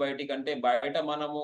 Antibiotic అంటే బయట మనము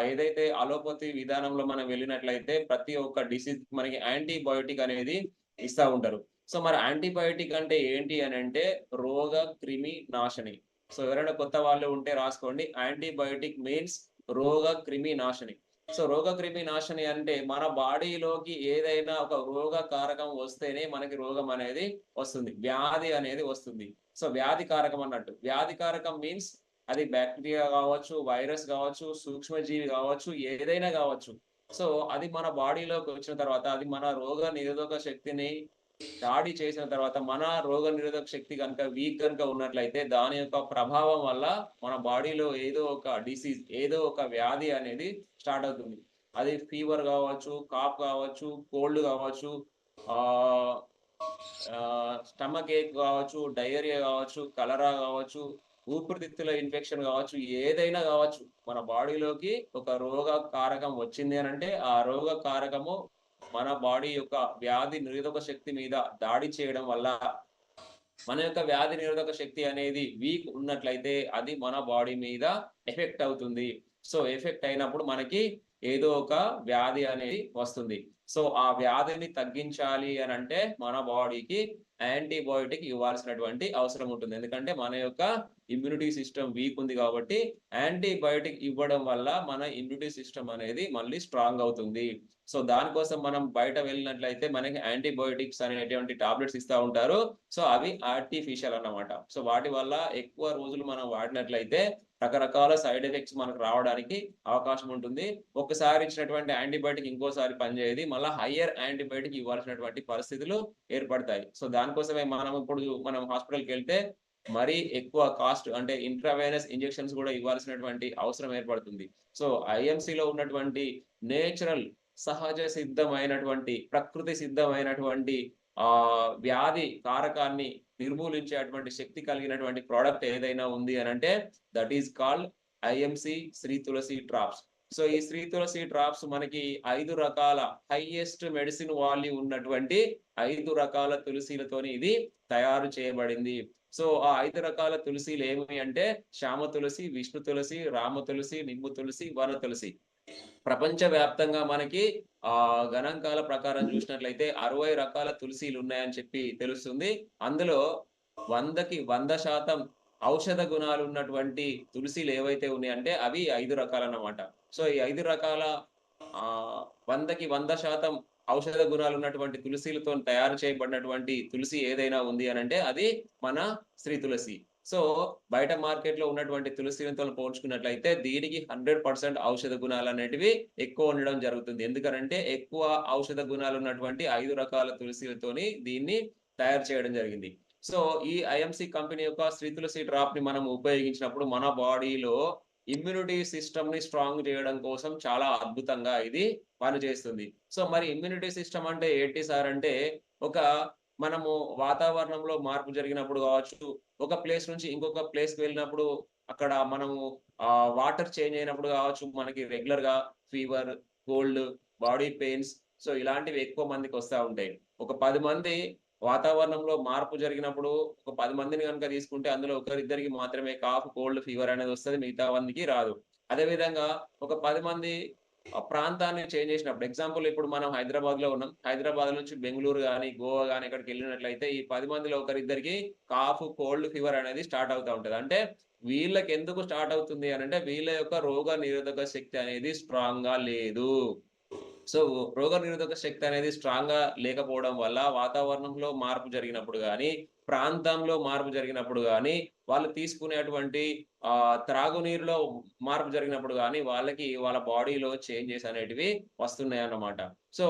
ఏదైతే అలోపతి విధానంలో మనం వెళ్ళినట్లయితే ప్రతి ఒక్క డిసీజ్ మనకి యాంటీబయాటిక్ అనేది ఇస్తా ఉంటారు. సో మరి యాంటీబయాటిక్ అంటే ఏంటి అనంటే రోగ క్రిమి నాశని. సో ఎవరైనా కొత్త వాళ్ళు ఉంటే రాసుకోండి. యాంటీబయాటిక్ మీన్స్ రోగ క్రిమి నాశని. సో రోగ క్రిమి నాశని అంటే మన బాడీలోకి ఏదైనా ఒక రోగ కారకం వస్తేనే మనకి రోగం అనేది వస్తుంది. వ్యాధి అనేది వస్తుంది. సో వ్యాధి కారకం అన్నట్టు. వ్యాధి కారకం మీన్స్ అది బాక్టీరియా కావచ్చు, వైరస్ కావచ్చు, సూక్ష్మజీవి కావచ్చు, ఏదైనా కావచ్చు. సో అది మన బాడీలోకి వచ్చిన తర్వాత అది మన రోగ నిరోధక శక్తిని దాడి చేసిన తర్వాత మన రోగ నిరోధక శక్తి గనుక వీక్ గనుక ఉన్నట్లయితే దాని యొక్క ప్రభావం వల్ల మన బాడీలో ఏదో ఒక డిసీజ్, ఏదో ఒక వ్యాధి అనేది స్టార్ట్ అవుతుంది. అది ఫీవర్ కావచ్చు, కాఫ్ కావచ్చు, కోల్డ్ కావచ్చు, ఆహ్, స్టమక్ ఏక్ కావచ్చు, డయేరియా కావచ్చు, కలరా కావచ్చు, ఊపిరితిత్తుల ఇన్ఫెక్షన్ కావచ్చు, ఏదైనా కావచ్చు. మన బాడీలోకి ఒక రోగ కారకం వచ్చింది అనంటే ఆ రోగ కారకము మన బాడీ యొక్క వ్యాధి నిరోధక శక్తి మీద దాడి చేయడం వల్ల మన యొక్క వ్యాధి నిరోధక శక్తి అనేది వీక్ ఉన్నట్లయితే అది మన బాడీ మీద ఎఫెక్ట్ అవుతుంది. సో ఎఫెక్ట్ అయినప్పుడు మనకి ఏదో ఒక వ్యాధి అనేది వస్తుంది. సో ఆ వ్యాధిని తగ్గించాలి అనంటే మన బాడీకి యాంటీబయాటిక్ ఇవ్వాల్సినటువంటి అవసరం ఉంటుంది. ఎందుకంటే మన యొక్క ఇమ్యూనిటీ సిస్టమ్ వీక్ ఉంది కాబట్టి యాంటీబయాటిక్ ఇవ్వడం వల్ల మన ఇమ్యూనిటీ సిస్టమ్ అనేది మళ్ళీ స్ట్రాంగ్ అవుతుంది. సో దానికోసం మనం బయట వెళ్ళినట్లయితే మనకి యాంటీబయాటిక్స్ అనేటువంటి టాబ్లెట్స్ ఇస్తా ఉంటారు. సో అవి ఆర్టిఫిషియల్ అన్నమాట. సో వాటి వల్ల ఎక్కువ రోజులు మనం వాడినట్లయితే రకరకాల సైడ్ ఎఫెక్ట్స్ మనకు రావడానికి అవకాశం ఉంటుంది. ఒక్కసారి ఇచ్చినటువంటి యాంటీబయాటిక్ ఇంకోసారి పనిచేయదు. మళ్ళా హైయర్ యాంటీబయాటిక్ ఇవ్వాల్సినటువంటి పరిస్థితులు ఏర్పడతాయి. సో దానికోసమే మనం హాస్పిటల్‌కెళ్తే మరీ ఎక్కువ కాస్ట్ అంటే ఇంట్రావెనస్ ఇంజెక్షన్స్ కూడా ఇవ్వాల్సినటువంటి అవసరం ఏర్పడుతుంది. సో ఐఎంసీలో ఉన్నటువంటి నేచురల్ సహజ సిద్ధమైనటువంటి, ప్రకృతి సిద్ధమైనటువంటి వ్యాధి కారకాన్ని నిర్మూలించేటువంటి శక్తి కలిగినటువంటి ప్రొడక్ట్ ఏదైనా ఉంది అనంటే that is called IMC Shri Tulsi drops. So ఈ శ్రీ తులసి డ్రాప్స్ మనకి 5 రకాల హైయెస్ట్ మెడిసిన్ వాల్యూ ఉన్నటువంటి 5 రకాల తులసీలతోని ఇది తయారు చేయబడింది. సో ఆ 5 రకాల తులసీలు ఏమి అంటే శ్యామ తులసి, విష్ణు తులసి, రామ తులసి, నిమ్ము తులసి, వన తులసి. ప్రపంచవ్యాప్తంగా మనకి గణాంకాల ప్రకారం చూసినట్లయితే 60 రకాల తులసీలు ఉన్నాయని చెప్పి తెలుస్తుంది. అందులో 100కి 100% ఔషధ గుణాలు ఉన్నటువంటి తులసీలు ఏవైతే ఉన్నాయంటే అవి 5 రకాలన్నమాట. సో ఈ 5 రకాల 100కి 100% ఔషధ గుణాలు ఉన్నటువంటి తులసీలతోని తయారు చేయబడినటువంటి తులసి ఏదైనా ఉంది అనంటే అది మన శ్రీ తులసి. సో బయట మార్కెట్‌లో ఉన్నటువంటి తులసిలతో పోల్చుకున్నట్లయితే దీనికి 100% ఔషధ గుణాలనేటివి ఎక్కువ ఉండడం జరుగుతుంది. ఎందుకనంటే ఎక్కువ ఔషధ గుణాలున్నటువంటి 5 రకాల తులసీలతోని దీన్ని తయారు చేయడం జరిగింది. సో ఈ ఐఎంసీ కంపెనీ యొక్క శ్రీ తులసి డ్రాప్‌ని మనం ఉపయోగించినప్పుడు మన బాడీలో ఇమ్యూనిటీ సిస్టమ్‌ని స్ట్రాంగ్ చేయడం కోసం చాలా అద్భుతంగా ఇది పనిచేస్తుంది. సో మరి ఇమ్యూనిటీ సిస్టమ్ అంటే ఏంటి సార్ అంటే ఒక మనము వాతావరణంలో మార్పు జరిగినప్పుడు కావచ్చు, ఒక ప్లేస్ నుంచి ఇంకొక ప్లేస్‌కి వెళ్ళినప్పుడు అక్కడ మనము వాటర్ చేంజ్ అయినప్పుడు కావచ్చు, మనకి రెగ్యులర్‌గా fever, cold, body pains so ఇలాంటివి ఎక్కువ మందికొస్తా ఉంటాయి. ఒక 10 మంది వాతావరణంలో మార్పు జరిగినప్పుడు ఒక 10 మందిని గనుక తీసుకుంటే అందులో ఒకరిద్దరికి మాత్రమే కాఫ్, కోల్డ్, ఫీవర్ అనేది వస్తది. మిగతా మందికి రాదు. అదే విధంగా ఒక 10 మంది ప్రాంతాన్ని చేంజ్ చేసినప్పుడు ఎగ్జాంపుల్ ఇప్పుడు మనం హైదరాబాద్‌లో ఉన్నాం. హైదరాబాద్ నుంచి బెంగుళూరు గాని, గోవా గాని ఎక్కడికెళ్ళినట్లయితే ఈ 10 మందిలో ఒకరిద్దరికి కాఫ్, కోల్డ్, ఫీవర్ అనేది స్టార్ట్ అవుతా ఉంటది. అంటే వీళ్ళకెందుకు స్టార్ట్ అవుతుంది అనంటే వీళ్ళ యొక్క రోగ నిరోధక శక్తి అనేది స్ట్రాంగ్‌గా లేదు. సో, రోగనిరోధక శక్తి అనేది స్ట్రాంగ్‌గా లేకపోవడం వల్ల వాతావరణంలో మార్పు జరిగినప్పుడు గాని, ప్రాంతంలో మార్పు జరిగినప్పుడు గాని, వాళ్ళు తీసుకునేటువంటి త్రాగునీరులో మార్పు జరిగినప్పుడు గాని, వాళ్ళకి వాళ్ళ బాడీలో చేంజెస్ అనేటివి వస్తున్నాయన్నమాట. సో,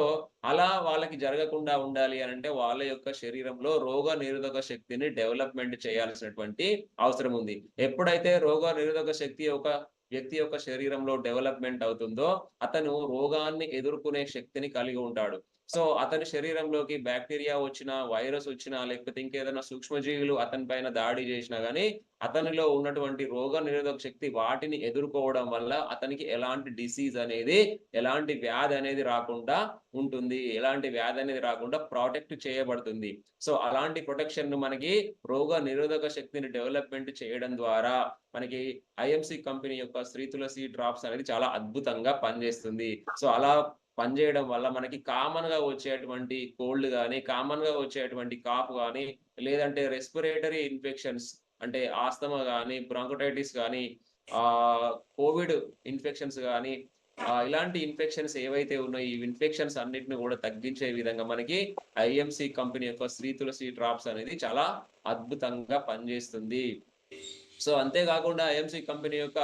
అలా వాళ్ళకి జరగకుండా ఉండాలి అనంటే వాళ్ళ యొక్క శరీరంలో రోగ నిరోధక శక్తిని డెవలప్‌మెంట్ చేయాల్సినటువంటి అవసరం ఉంది. ఎప్పుడైతే రోగ నిరోధక శక్తి ఒక వ్యక్తి యొక్క శరీరంలో డెవలప్‌మెంట్ అవుతుందో, అతను రోగాన్ని ఎదుర్కొనే శక్తిని కలిగి ఉంటాడు. సో అతని శరీరంలోకి బ్యాక్టీరియా వచ్చినా, వైరస్ వచ్చినా, లేకపోతే ఇంకేదైనా సూక్ష్మజీవులు అతని పైన దాడి చేసినా గాని, అతనిలో ఉన్నటువంటి రోగనిరోధక శక్తి వాటిని ఎదుర్కోవడం వల్ల అతనికి ఎలాంటి డిసీజ్ అనేది, ఎలాంటి వ్యాధి అనేది రాకుండా ఉంటుంది. ఎలాంటి వ్యాధి అనేది రాకుండా ప్రొటెక్ట్ చేయబడుతుంది. సో అలాంటి ప్రొటెక్షన్‌ను మనకి రోగ నిరోధక శక్తిని డెవలప్‌మెంట్ చేయడం ద్వారా మనకి ఐఎంసీ కంపెనీ యొక్క శ్రీ తులసి డ్రాప్స్ అనేది చాలా అద్భుతంగా పనిచేస్తుంది. సో అలా పనిచేయడం వల్ల మనకి కామన్‌గా వచ్చేటువంటి కోల్డ్ గాని, కామన్‌గా వచ్చేటువంటి కాఫ్ గాని, లేదంటే రెస్పిరేటరీ ఇన్ఫెక్షన్స్ అంటే ఆస్తమా గాని, బ్రాంకైటిస్ గాని, ఆహ్, కోవిడ్ ఇన్ఫెక్షన్స్ గాని, ఇలాంటి ఇన్ఫెక్షన్స్ ఏవైతే ఉన్నాయో, ఈ ఇన్ఫెక్షన్స్ అన్నిటిని గూడా తగ్గించే విధంగా మనకి ఐఎంసీ కంపెనీ యొక్క శ్రీ తులసి డ్రాప్స్ అనేది చాలా అద్భుతంగా పనిచేస్తుంది. సో అంతే గాకుండా ఐఎంసీ కంపెనీ యొక్క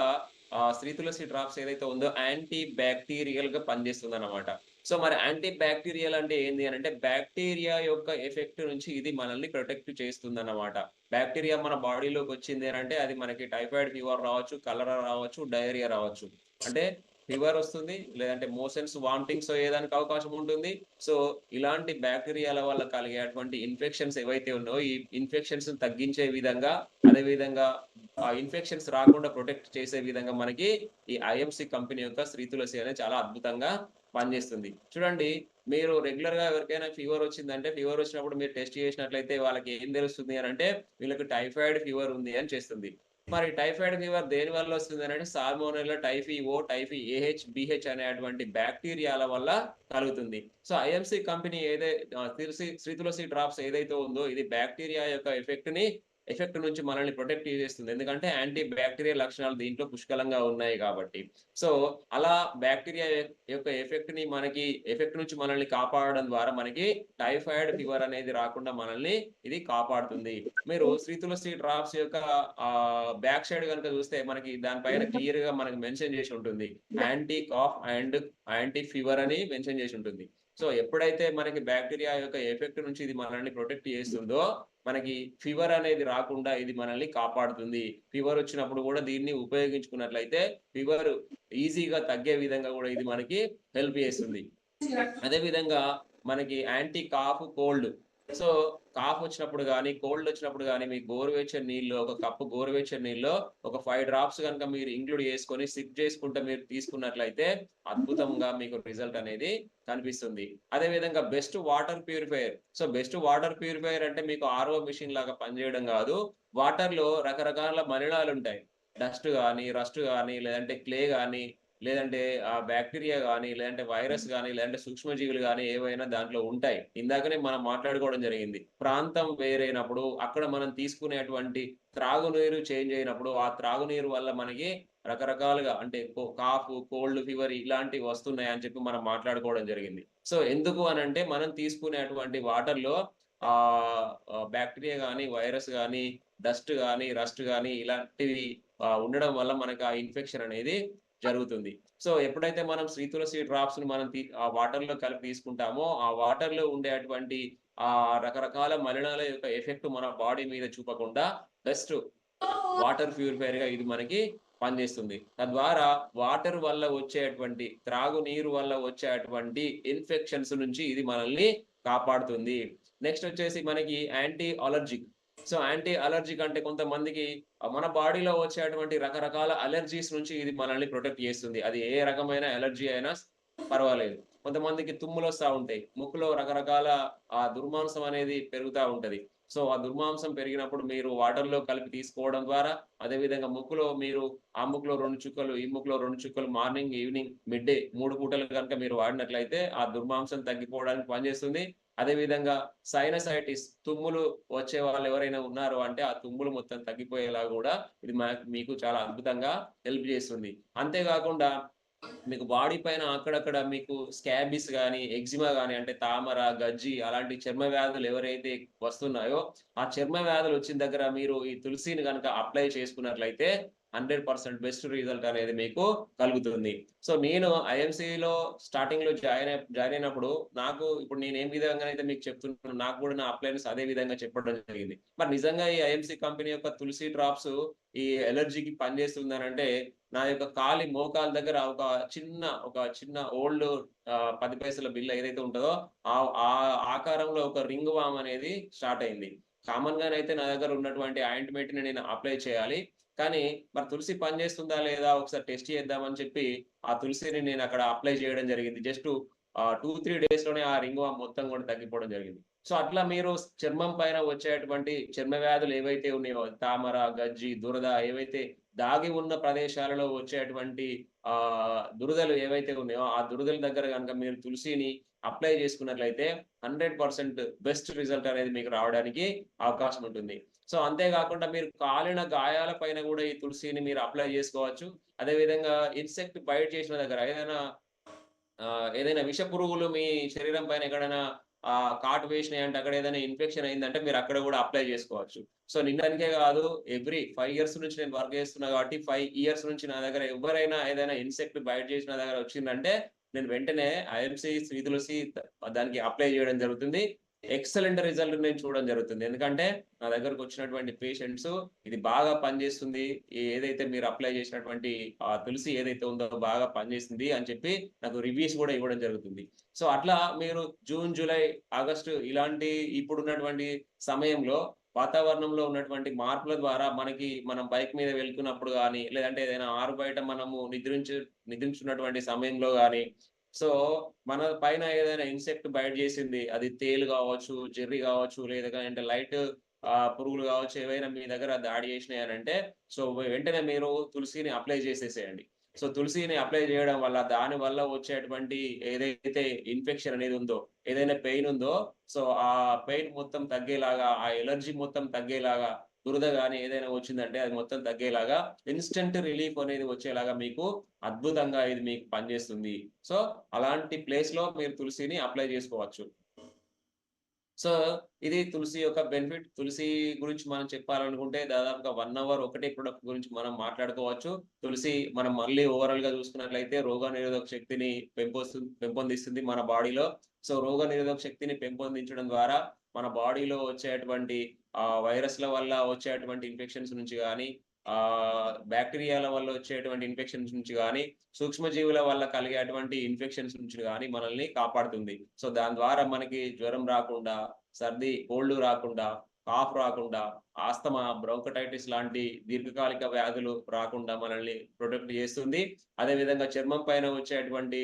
శ్రీ తులసి డ్రాప్స్ ఏదైతే ఉందో యాంటీ బాక్టీరియల్‌గా పనిచేస్తుందన్నమాట. సో మరి యాంటీ బాక్టీరియల్ అంటే ఏంది అనంటే బాక్టీరియా యొక్క ఎఫెక్ట్ నుంచి ఇది మనల్ని ప్రొటెక్ట్ చేస్తుందన్నమాట. బాక్టీరియా మన బాడీలోకొచ్చింది అనంటే అది మనకి టైఫాయిడ్ ఫీవర్ రావచ్చు, కలరా రావచ్చు, డయేరియా రావచ్చు. అంటే ఫీవర్ వస్తుంది. లేదంటే మోషన్స్, వామిటింగ్స్ అయ్యేదానికి అవకాశం ఉంటుంది. సో ఇలాంటి బాక్టీరియాల వల్ల కలిగేటువంటి ఇన్ఫెక్షన్స్ ఏవైతే ఉన్నాయో ఈ ఇన్ఫెక్షన్స్‌ని తగ్గించే విధంగా, అదే విధంగా ఆ ఇన్ఫెక్షన్స్ రాకుండా ప్రొటెక్ట్ చేసే విధంగా మనకి ఈ ఐఎంసీ కంపెనీ యొక్క శ్రీ తులసి అనేది చాలా అద్భుతంగా పనిచేస్తుంది. చూడండి మీరు రెగ్యులర్‌గా ఎవరికైనా ఫీవర్ వచ్చిందంటే, ఫీవర్ వచ్చినప్పుడు మీరు టెస్ట్ చేసినట్లయితే వాళ్ళకి ఏం తెలుస్తుంది అనంటే, వీళ్ళకి టైఫాయిడ్ ఫీవర్ ఉంది అని చేస్తుంది. మరి టైఫాయిడ్ ఫీవర్ దేనివల్ల వస్తుందనంటే సాల్మోనెల్లా టైఫిఓ, టైఫి ఏహెచ్, బిహెచ్ అనేటువంటి బాక్టీరియాల వల్ల కలుగుతుంది. So IMC company Shri Tulsi drops ఏదైతే ఉందో ఇది బాక్టీరియా యొక్క ఎఫెక్ట్ నుంచి మనల్ని ప్రొటెక్ట్ చేస్తుంది. ఎందుకంటే యాంటీ బాక్టీరియల్ లక్షణాలు దీంట్లో పుష్కలంగా ఉన్నాయి కాబట్టి. సో అలా బాక్టీరియా యొక్క ఎఫెక్ట్ నుంచి మనల్ని కాపాడడం ద్వారా మనకి టైఫాయిడ్ ఫీవర్ అనేది రాకుండా మనల్ని ఇది కాపాడుతుంది. మీరు శ్రీ తులసి డ్రాప్స్ యొక్క బ్యాక్ సైడ్ గనుక చూస్తే మనకి దాని పైన క్లియర్‌గా మనకి మెన్షన్ చేసి ఉంటుంది. Anti cough and anti fever అని మెన్షన్ చేసి ఉంటుంది. సో ఎప్పుడైతే మనకి బాక్టీరియా యొక్క ఎఫెక్ట్ నుంచి ఇది మనల్ని ప్రొటెక్ట్ చేస్తుందో, మనకి ఫీవర్ అనేది రాకుండా ఇది మనల్ని కాపాడుతుంది. ఫీవర్ వచ్చినప్పుడు గూడా దీన్ని ఉపయోగించుకున్నట్లయితే ఫీవర్ ఈజీగా తగ్గే విధంగా గూడా ఇది మనకి హెల్ప్ చేస్తుంది. అదే విధంగా మనకి anti cough, cold. So, cough వచ్చినప్పుడు గాని, కోల్డ్ వచ్చినప్పుడు గాని, మీ గోరువెచ్చని నీళ్లు ఒక కప్పు గోరువెచ్చని నీళ్లో ఒక 5 డ్రాప్స్ గనుక మీరు ఇంక్లూడ్ చేసుకొని సిప్ చేసుకుంటూ మీరు తీసుకున్నట్లయితే అద్భుతంగా మీకు రిజల్ట్ అనేది కనిపిస్తుంది. అదే విధంగా best water purifier. So, best water purifier అంటే మీకు ఆర్‌ఓ మెషిన్ లాగా పనిచేయడం గాదు. వాటర్‌లో రకరకాల మలినాలుంటాయి. డస్ట్ గాని, రస్ట్ గాని, లేదంటే క్లే గాని, లేదంటే బాక్టీరియా గాని, లేదంటే వైరస్ గాని, లేదంటే సూక్ష్మజీవులు గాని ఏవైనా దాంట్లో ఉంటాయి. ఇందాకనే మనం మాట్లాడుకోవడం జరిగింది. ప్రాంతం వేరైనప్పుడు, అక్కడ మనం తీసుకునేటువంటి త్రాగునీరు చేంజ్ అయినప్పుడు, ఆ త్రాగునీరు వల్ల మనకి రకరకాలుగా అంటే కాఫ్, కోల్డ్, ఫీవర్ ఇలాంటివి వస్తున్నాయని చెప్పి మనం మాట్లాడుకోవడం జరిగింది. సో, ఎందుకు అనంటే మనం తీసుకునేటువంటి వాటర్‌లో బాక్టీరియా గాని, వైరస్ గాని, డస్ట్ గాని, రస్ట్ గాని ఇలాంటివి ఉండడం వల్ల మనకు ఆ ఇన్ఫెక్షన్ అనేది జరుగుతుంది. సో, ఎప్పుడైతే మనం శ్రీ తులసి డ్రాప్స్‌ని మనం ఆ వాటర్‌లో కలిపి తీసుకుంటామో, ఆ వాటర్‌లో ఉండేటువంటి రకరకాల మలినాల యొక్క ఎఫెక్ట్ మన బాడీ మీద చూపకుండా బెస్ట్ వాటర్ ప్యూరిఫైయర్‌గా ఇది మనకి పనిచేస్తుంది. తద్వారా వాటర్ వల్ల వచ్చేటువంటి త్రాగునీరు వల్ల వచ్చేటువంటి ఇన్ఫెక్షన్స్ నుంచి ఇది మనల్ని కాపాడుతుంది. నెక్స్ట్ వచ్చేసి మనకి anti allergic. So, anti allergic అంటే కొంతమందికి మన బాడీలో వచ్చేటువంటి రకరకాల అలెర్జీస్ నుంచి ఇది మనల్ని ప్రొటెక్ట్ చేస్తుంది. అది ఏ రకమైన అలర్జీ అయినా పర్వాలేదు. కొంతమందికి తుమ్ములొస్తా ఉంటాయి. ముక్కులో రకరకాల దుర్మాంసం అనేది పెరుగుతా ఉంటది. సో, ఆ దుర్మాంసం పెరిగినప్పుడు మీరు వాటర్‌లో కలిపి తీసుకోవడం ద్వారా, అదే విధంగా ఆ ముక్కులో 2 చుక్కలు, ఈ ముక్కులో 2 చుక్కలు మార్నింగ్, ఈవినింగ్, మిడ్ డే 3 పూటలు గనుక మీరు వాడినట్లయితే ఆ దుర్మాంసం తగ్గిపోవడానికి పనిచేస్తుంది. అదే విధంగా సైనసైటిస్ తుమ్ములు వచ్చే వాళ్ళెవరైనా ఉన్నారు అంటే, ఆ తుమ్ములు మొత్తం తగ్గిపోయేలా గూడా ఇది మీకు చాలా అద్భుతంగా హెల్ప్ చేస్తుంది. అంతే గాకుండా మీకు బాడీ పైన అక్కడక్కడ మీకు స్కాబీస్ గాని, ఎగ్జిమా గాని అంటే తామర, గజ్జి అలాంటి చర్మ వ్యాధులు ఎవరైతే వస్తున్నాయో, ఆ చర్మ వ్యాధులు వచ్చిన దగ్గర మీరు ఈ తులసిని గనక అప్లై చేసుకున్నట్లయితే 100% బెస్ట్ రిజల్ట్ అనేది మీకు కలుగుతుంది. సో, నేను ఐఎంసీలో స్టార్టింగ్‌లో జాయిన్ అయినప్పుడు నాకు ఇప్పుడు నేను ఏ విధంగానైతే మీకు చెప్తున్నానో నాకు కూడా నా అప్లయన్స్ అదే విధంగా చెప్పడం జరిగింది. మరి నిజంగా ఈ ఐఎంసీ కంపెనీ యొక్క తులసి డ్రాప్స్ ఈ అలర్జీకి పనిచేస్తుందనంటే నా యొక్క కాలి మోకాలు దగ్గర ఒక చిన్న ఓల్డ్ 10 పైసల బిల్ల ఏదైతే ఉంటదో ఆ ఆకారంలో ఒక రింగ్ వామ్ అనేది స్టార్ట్ అయింది. కామన్‌గానైతే నా దగ్గర ఉన్నటువంటి ఆయింట్‌మెంట్‌ని నేను అప్లై చేయాలి. కానీ మరి తులసి పనిచేస్తుందా లేదా ఒకసారి టెస్ట్ చేద్దామని చెప్పి ఆ తులసిని నేను అక్కడ అప్లై చేయడం జరిగింది. జస్ట్ 2, 3 డేస్‌లోనే ఆ రింగ్ వామ్ మొత్తం కూడా తగ్గిపోవడం జరిగింది. సో, అట్లా మీరు చర్మం పైన వచ్చేటువంటి చర్మ వ్యాధులు ఏవైతే ఉన్నాయో తామర, గజ్జి, దురద ఏవైతే దాగి ఉన్న ప్రదేశాలలో వచ్చేటువంటి దురదలు ఏవైతే ఉన్నాయో, ఆ దురదల దగ్గర గనుక మీరు తులసిని అప్లై చేసుకున్నట్లయితే 100% బెస్ట్ రిజల్ట్ అనేది మీకు రావడానికి అవకాశం ఉంటుంది. సో, అంతే గాకుండా మీరు కాలిన గాయాల పైన గూడా ఈ తులసిని మీరు అప్లై జేసుకోవచ్చు. అదే విధంగా ఇన్సెక్ట్ బైట్ చేసిన దగ్గర ఏదైనా విష పురుగులు మీ శరీరం పైన ఎక్కడైనా కాటు వేసినాయంటే అక్కడ ఏదైనా ఇన్ఫెక్షన్ అయిందంటే మీరు అక్కడ గూడా అప్లై జేసుకోవచ్చు. సో, నిన్నటికే గాదు ఎవ్రీ 5 ఇయర్స్ నుంచి నేను వర్క్ చేస్తున్నా కాబట్టి 5 ఇయర్స్ నుంచి నా దగ్గర ఎవ్వరైనా ఏదైనా ఇన్సెక్ట్ బైట్ చేసి నా దగ్గర వచ్చిందంటే నేను వెంటనే ఐఎంసీ శ్రీ తులసి దానికి అప్లై చేయడం జరుగుతుంది. ఎక్సలెంట్ రిజల్ట్ నేను చూడడం జరుగుతుంది. ఎందుకంటే నా దగ్గరకొచ్చినటువంటి పేషెంట్స్ ఇది బాగా పనిచేస్తుంది. ఏదైతే మీరు అప్లై చేసినటువంటి తులసి ఏదైతే ఉందో బాగా పనిచేసింది అని చెప్పి నాకు రివ్యూస్ గూడా ఇవ్వడం జరుగుతుంది. సో, అట్లా మీరు జూన్, జూలై, ఆగస్టు ఇలాంటి ఇప్పుడున్నటువంటి సమయంలో వాతావరణంలో ఉన్నటువంటి మార్పుల ద్వారా మనం బైక్ మీద వెళ్తున్నప్పుడు గాని, లేదంటే ఏదైనా ఆరుబయట మనము నిద్రించున్నటువంటి సమయంలో గాని, సో, మన పైన ఏదైనా ఇన్సెక్ట్ బైట్ చేసింది. అది తేలు గావచ్చు, జెర్రీ గావచ్చు, లేదంటే లైట్ పురుగులు గావచ్చు, ఏవైనా మీ దగ్గర దాడి చేసినాయనంటే, సో, వెంటనే మీరు తులసిని అప్లై చేసేసేయండి. సో, తులసిని అప్లై చేయడం వల్ల, దాని వల్ల వచ్చేటువంటి ఏదైతే ఇన్ఫెక్షన్ అనేది ఉందో, ఏదైనా పెయిన్ ఉందో, సో, ఆ పెయిన్ మొత్తం తగ్గేలాగా, ఆ ఎలర్జీ మొత్తం తగ్గేలాగా, దురద గాని ఏదైనా వచ్చిందంటే అది మొత్తం తగ్గేలాగా, ఇన్‌స్టంట్ రిలీఫ్ అనేది వచ్చేలాగా మీకు అద్భుతంగా ఇది మీకు పనిచేస్తుంది. సో, అలాంటి ప్లేస్‌లో మీరు తులసిని అప్లై చేసుకోవచ్చు. సో, ఇది తులసి యొక్క బెనిఫిట్. తులసి గురించి మనం చెప్పాలనుకుంటే దాదాపుగా 1 అవర్ ఒకటే ప్రొడక్ట్ గురించి మనం మాట్లాడుకోవచ్చు. తులసి మనం మళ్ళీ ఓవరాల్‌గా చూసుకున్నట్లయితే రోగనిరోధక శక్తిని పెంపొందిస్తుంది మన బాడీలో. సో, రోగనిరోధక శక్తిని పెంపొందించడం ద్వారా మన బాడీలో వచ్చేటువంటి వైరస్‌ల వల్ల వచ్చేటువంటి ఇన్ఫెక్షన్స్ నుంచి గాని, బాక్టీరియాల వల్ల వచ్చేటువంటి ఇన్ఫెక్షన్స్ నుంచి గాని, సూక్ష్మజీవుల వల్ల కలిగేటువంటి ఇన్ఫెక్షన్స్ నుంచి గాని మనల్ని కాపాడుతుంది. సో, దాని ద్వారా మనకి జ్వరం రాకుండా, సర్ది, కోల్డ్ రాకుండా, కాఫ్ రాకుండా, ఆస్తమా, బ్రోంకటైటిస్ లాంటి దీర్ఘకాలిక వ్యాధులు రాకుండా మనల్ని ప్రొటెక్ట్ చేస్తుంది. అదే విధంగా చర్మం పైన వచ్చేటువంటి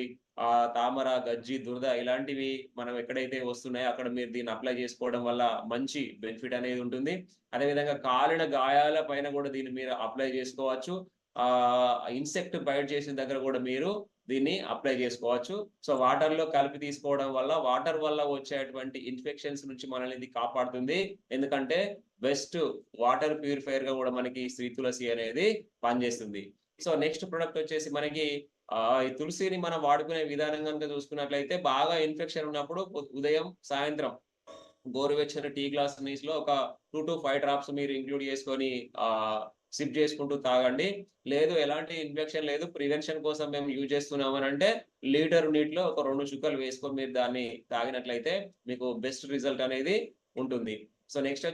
తామర, గజ్జి, దురద ఇలాంటివి మనం ఎక్కడైతే వస్తున్నాయో అక్కడ మీరు దీన్ని అప్లై చేసుకోవడం వల్ల మంచి బెనిఫిట్ అనేది ఉంటుంది. అదే విధంగా కాలిన గాయాల పైన గూడా దీన్ని మీరు అప్లై చేసుకోవచ్చు. ఇన్సెక్ట్ బైట్ చేసిన దగ్గర గూడా మీరు దీన్ని అప్లై చేసుకోవచ్చు. సో, వాటర్‌లో కలిపి తీసుకోవడం వల్ల, వాటర్ వల్ల వచ్చేటువంటి ఇన్ఫెక్షన్స్ నుంచి మనల్ని ఇది కాపాడుతుంది. ఎందుకంటే బెస్ట్ వాటర్ ప్యూరిఫైయర్‌గా గూడా మనకి శ్రీ తులసి అనేది పనిచేస్తుంది. సో, నెక్స్ట్ ప్రొడక్ట్ వచ్చేసి మనకి ఈ తులసిని మనం వాడుకునే విధానం గనుక చూసుకున్నట్లయితే బాగా ఇన్ఫెక్షన్ ఉన్నప్పుడు ఉదయం, సాయంత్రం గోరువెచ్చని టీ గ్లాస్ నీస్‌లో ఒక 2-5 డ్రాప్స్ మీరు ఇంక్లూడ్ చేసుకొని సిప్ చేసుకుంటూ తాగండి. లేదు ఎలాంటి ఇన్ఫెక్షన్ లేదు. ప్రివెన్షన్ కోసం మేము యూజ్ చేస్తున్నామనంటే లీటర్ నీటిలో ఒక 2 చుక్కలు వేసుకొని మీరు దాన్ని తాగినట్లయితే మీకు బెస్ట్ రిజల్ట్ అనేది ఉంటుంది. So, next